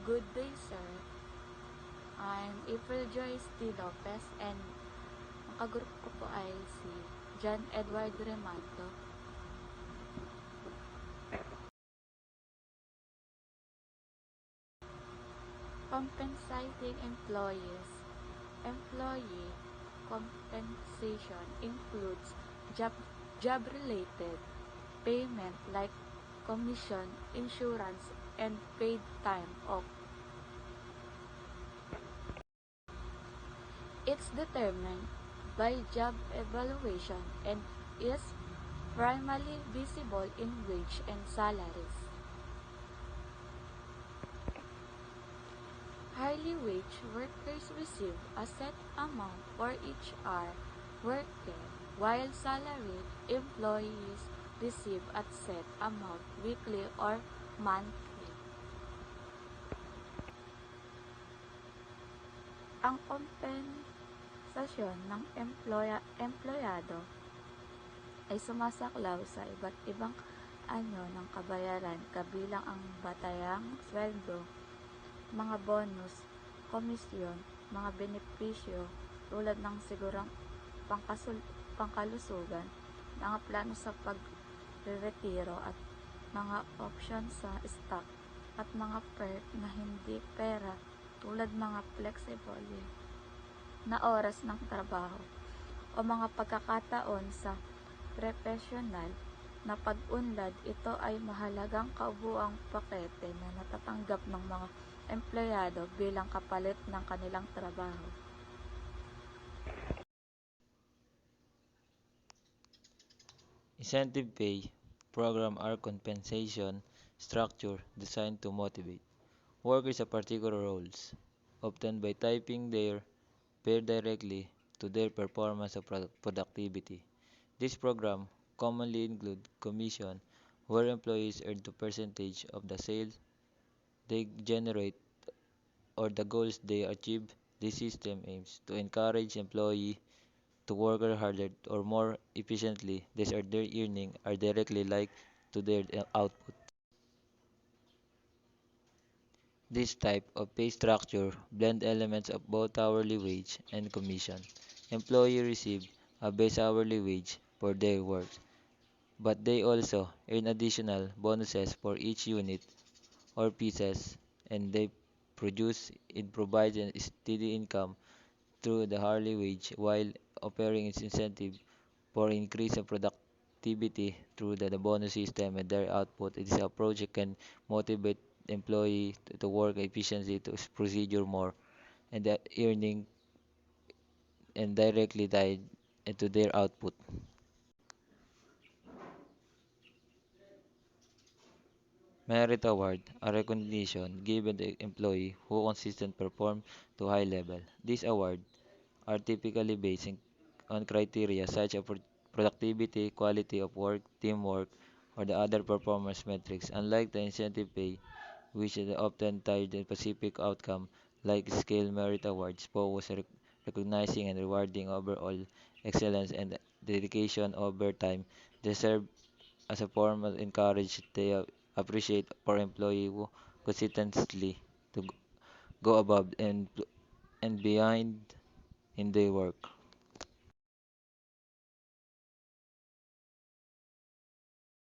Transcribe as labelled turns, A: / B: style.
A: Good day, sir. I'm April Joyce T. Lopez and ang kagrup ko po ay si John Edward Remanto. Compensating employees. Employee compensation includes job, job-related payment like commission, insurance, and paid time off. It's determined by job evaluation and is primarily visible in wage and salaries. Highly wage workers receive a set amount for each hour worked, while salaried employees receive a set amount weekly or monthly. Ang kompensasyon ng empleyado ay sumasaklaw sa iba't ibang anyo ng kabayaran kabilang ang batayang sweldo, mga bonus, komisyon, mga benepisyo tulad ng sigurang pangkalusugan, mga plano sa pagreretiro at mga option sa stock at mga perk na hindi pera tulad mga flexible na oras ng trabaho o mga pagkakataon sa professional na pag-unlad. Ito ay mahalagang kaubuang pakete na natatanggap ng mga empleyado bilang kapalit ng kanilang trabaho.
B: Incentive pay program are compensation structure designed to motivate workers at particular roles, often by typing their pay directly to their performance or productivity. This program commonly include commission, where employees earn a percentage of the sales they generate or the goals they achieve. This system aims to encourage employees to work harder or more efficiently. These are their earnings are directly linked to their output. This type of pay structure blend elements of both hourly wage and commission. Employees receive a base hourly wage for their work, but they also earn additional bonuses for each unit or pieces and they produce. It provides a steady income through the hourly wage while offering its incentive for increase of productivity through the bonus system and their output. This approach can motivate employee to work efficiently to procedure more and the earning and directly tied into their output. Merit award, a recognition given to employee who consistently perform to high level. These awards are typically based on criteria such as productivity, quality of work, teamwork, or the other performance metrics. Unlike the incentive pay, which is often tied to specific outcome, like scale merit awards, focus on recognizing and rewarding overall excellence and dedication over time. They serve as a form of encourage they appreciate for employee who consistently to go above and beyond in their work.